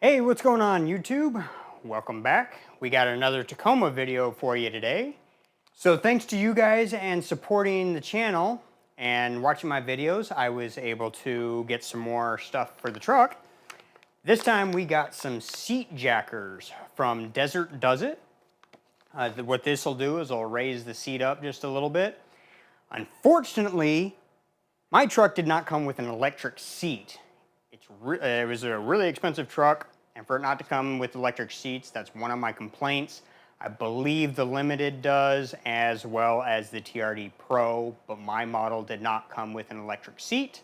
Hey, what's going on YouTube? Welcome back. We got another Tacoma video for you today. So thanks to you guys and supporting the channel and watching my videos, I was able to get some more stuff for the truck. This time we got some seat jackers from Desert Does It. What this will do is it'll raise the seat up just a little bit. Unfortunately, my truck did not come with an electric seat. It was a really expensive truck, and for it not to come with electric seats, that's one of my complaints. I believe the Limited does, as well as the TRD Pro, but my model did not come with an electric seat.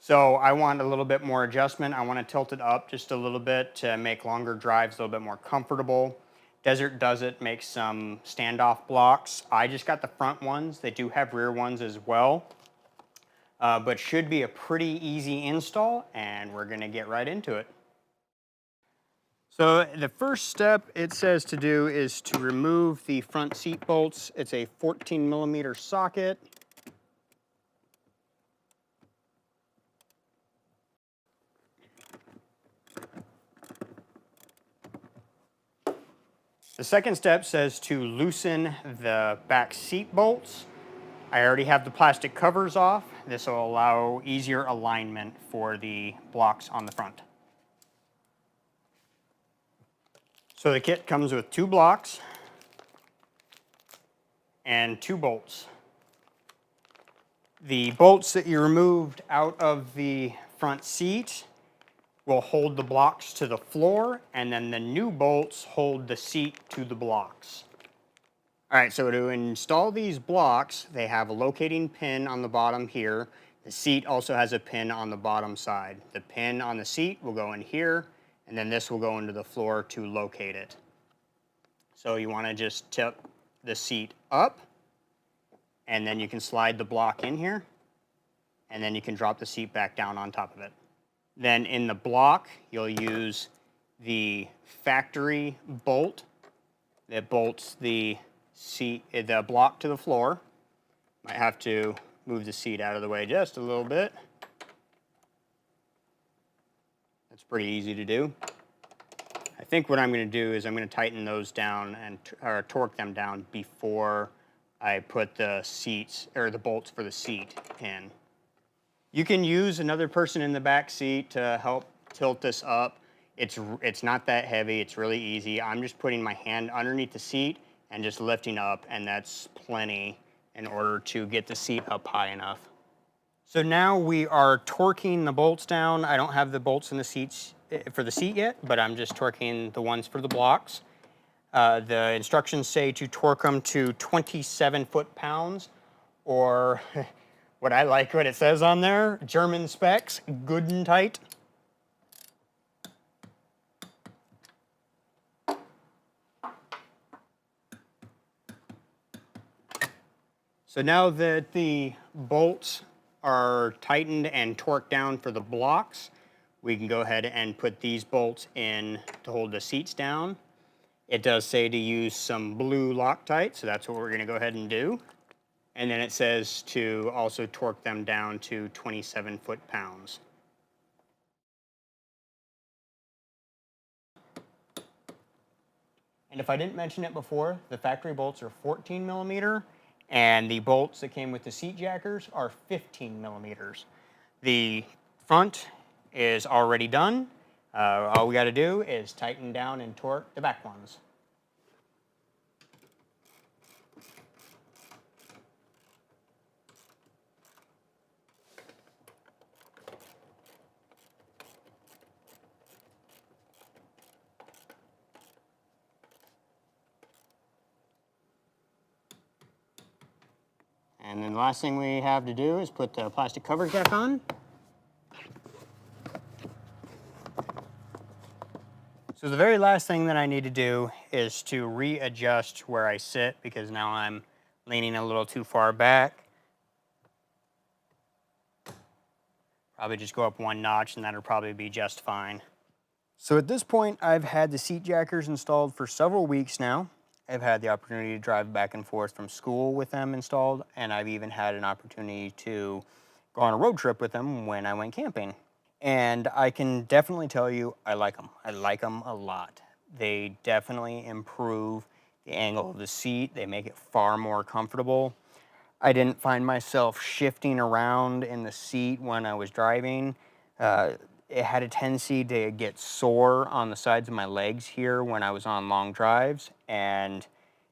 So I want a little bit more adjustment. I want to tilt it up just a little bit to make longer drives a little bit more comfortable. Desert Does It makes some standoff blocks. I just got the front ones. They do have rear ones as well. But should be a pretty easy install, and we're gonna get right into it. So the first step it says to do is to remove the front seat bolts. It's a 14mm socket. The second step says to loosen the back seat bolts. I already have the plastic covers off. This will allow easier alignment for the blocks on the front. So the kit comes with 2 blocks and 2 bolts. The bolts that you removed out of the front seat will hold the blocks to the floor, and then the new bolts hold the seat to the blocks. All right, so to install these blocks, they have a locating pin on the bottom here. The seat also has a pin on the bottom side. The pin on the seat will go in here, and then this will go into the floor to locate it. So you want to just tip the seat up, and then you can slide the block in here, and then you can drop the seat back down on top of it. Then in the block, you'll use the factory bolt that bolts the block to the floor. Might have to move the seat out of the way just a little bit. That's pretty easy to do. I think what I'm going to do is I'm going to tighten those down or torque them down before I put the seats or the bolts for the seat in. You can use another person in the back seat to help tilt this up. It's not that heavy. It's really easy. I'm just putting my hand underneath the seat and just lifting up, and that's plenty in order to get the seat up high enough. So now we are torquing the bolts down. I don't have the bolts in the seats for the seat yet, but I'm just torquing the ones for the blocks. The instructions say to torque them to 27 foot-pounds, or what I like what it says on there, German specs, good and tight. So now that the bolts are tightened and torqued down for the blocks, we can go ahead and put these bolts in to hold the seats down. It does say to use some blue Loctite, so that's what we're going to go ahead and do. And then it says to also torque them down to 27 foot-pounds. And if I didn't mention it before, the factory bolts are 14mm, and the bolts that came with the seat jackers are 15mm. The front is already done. All we got to do is tighten down and torque the back ones. And then the last thing we have to do is put the plastic covers back on. So the very last thing that I need to do is to readjust where I sit, because now I'm leaning a little too far back. Probably just go up 1 notch and that'll probably be just fine. So at this point, I've had the seat jackers installed for several weeks now. I've had the opportunity to drive back and forth from school with them installed, and I've even had an opportunity to go on a road trip with them when I went camping. And I can definitely tell you I like them. I like them a lot. They definitely improve the angle of the seat. They make it far more comfortable. I didn't find myself shifting around in the seat when I was driving. Uh, it had a tendency to get sore on the sides of my legs here when I was on long drives, and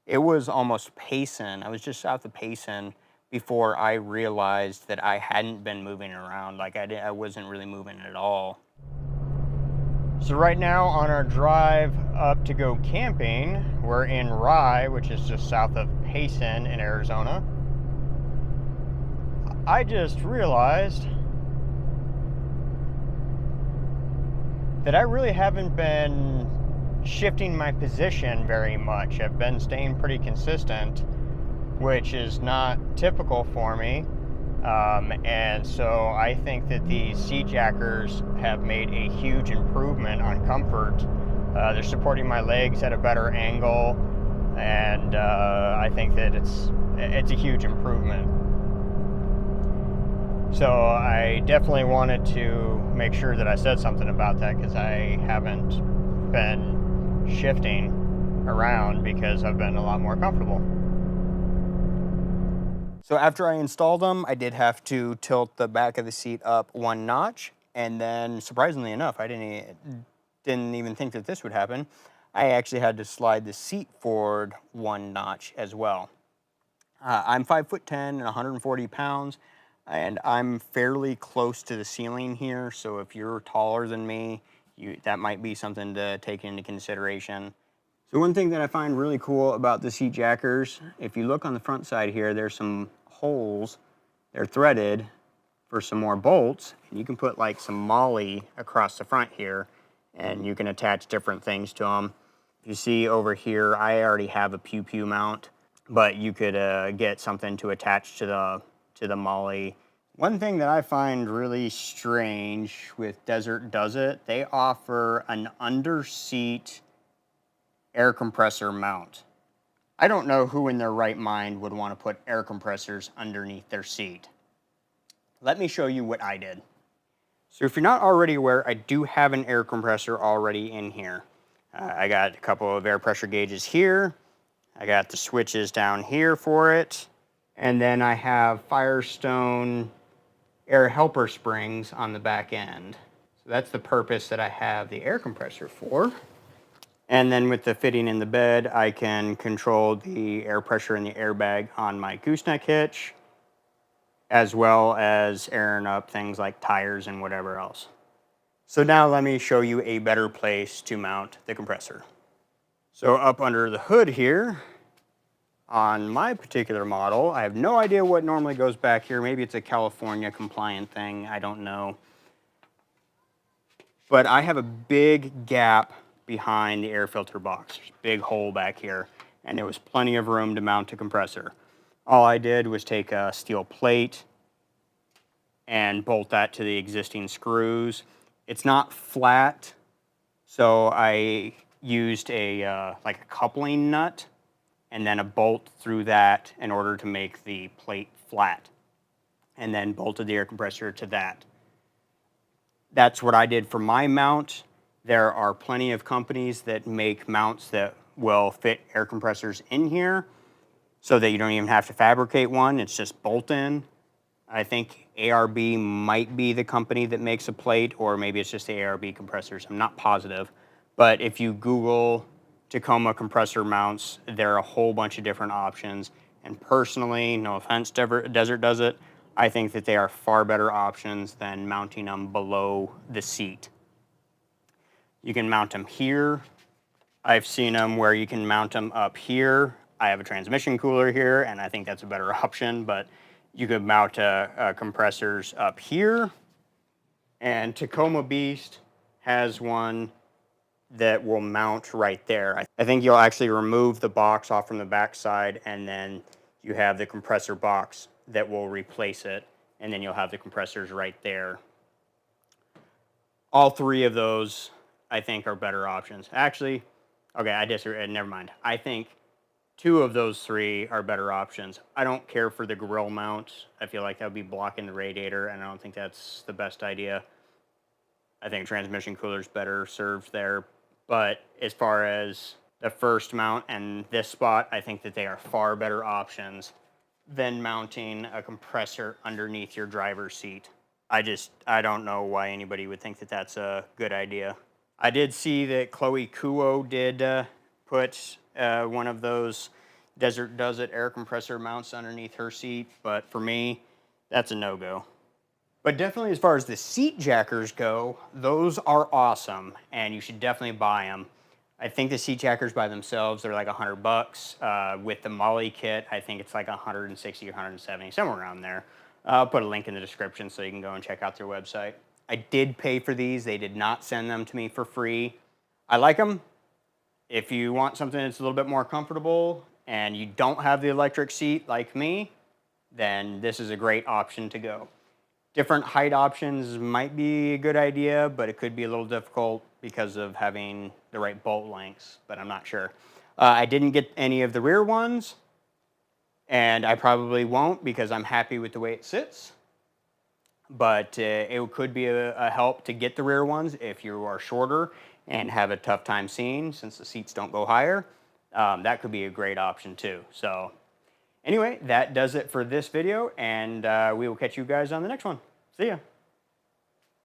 it was almost pacing. I was just out the pacing before I realized that I hadn't been moving around. Like I wasn't really moving at all. So right now on our drive up to go camping, we're in Rye, which is just south of Payson in Arizona. I just realized that I really haven't been shifting my position very much. I've been staying pretty consistent, which is not typical for me. And so I think that the seat jackers have made a huge improvement on comfort. They're supporting my legs at a better angle, and I think that it's a huge improvement. So I definitely wanted to make sure that I said something about that, because I haven't been shifting around because I've been a lot more comfortable. So after I installed them, I did have to tilt the back of the seat up one notch, and then surprisingly enough, I didn't even think that this would happen. I actually had to slide the seat forward one notch as well. I'm 5'10" and 140 pounds, and I'm fairly close to the ceiling here. So if you're taller than me, that might be something to take into consideration. So one thing that I find really cool about the seat jackers, if you look on the front side here, there's some holes. They're threaded for some more bolts, and you can put like some molly across the front here, and you can attach different things to them. You see over here, I already have a pew-pew mount, but you could get something to attach to the molly. One thing that I find really strange with Desert Does It, they offer an under-seat air compressor mount. I don't know who in their right mind would want to put air compressors underneath their seat. Let me show you what I did. So if you're not already aware, I do have an air compressor already in here. I got a couple of air pressure gauges here. I got the switches down here for it. And then I have Firestone air helper springs on the back end. So that's the purpose that I have the air compressor for. And then with the fitting in the bed, I can control the air pressure in the airbag on my gooseneck hitch, as well as airing up things like tires and whatever else. So now let me show you a better place to mount the compressor. So up under the hood here, on my particular model, I have no idea what normally goes back here. Maybe it's a California compliant thing, I don't know. But I have a big gap behind the air filter box. There's a big hole back here, and there was plenty of room to mount a compressor. All I did was take a steel plate and bolt that to the existing screws. It's not flat, so I used a like a coupling nut and then a bolt through that in order to make the plate flat, and then bolted the air compressor to that. That's what I did for my mount. There are plenty of companies that make mounts that will fit air compressors in here so that you don't even have to fabricate one. It's just bolt in. I think ARB might be the company that makes a plate, or maybe it's just the ARB compressors. I'm not positive. But if you Google Tacoma compressor mounts, there are a whole bunch of different options. And personally, no offense, Desert Does It, I think that they are far better options than mounting them below the seat. You can mount them here. I've seen them where you can mount them up here. I have a transmission cooler here, and I think that's a better option, but you could mount compressors up here. And Tacoma Beast has one that will mount right there. I think you'll actually remove the box off from the back side, and then you have the compressor box that will replace it, and then you'll have the compressors right there. All three of those, I think, are better options. Actually, okay, I disagree. Never mind. I think two of those three are better options. I don't care for the grill mount. I feel like that would be blocking the radiator, and I don't think that's the best idea. I think transmission cooler's better served there. But as far as the first mount and this spot, I think that they are far better options than mounting a compressor underneath your driver's seat. I don't know why anybody would think that that's a good idea. I did see that Chloe Kuo did put one of those Desert Does It air compressor mounts underneath her seat, but for me, that's a no-go. But definitely as far as the seat jackers go, those are awesome, and you should definitely buy them. I think the seat jackers by themselves, they're like $100. With the Molly kit, I think it's like 160 or 170, somewhere around there. I'll put a link in the description so you can go and check out their website. I did pay for these. They did not send them to me for free. I like them. If you want something that's a little bit more comfortable and you don't have the electric seat like me, then this is a great option to go. Different height options might be a good idea, but it could be a little difficult because of having the right bolt lengths, but I'm not sure. I didn't get any of the rear ones, and I probably won't because I'm happy with the way it sits. But it could be a help to get the rear ones if you are shorter and have a tough time seeing since the seats don't go higher. That could be a great option too. So anyway, that does it for this video, and we will catch you guys on the next one. See ya.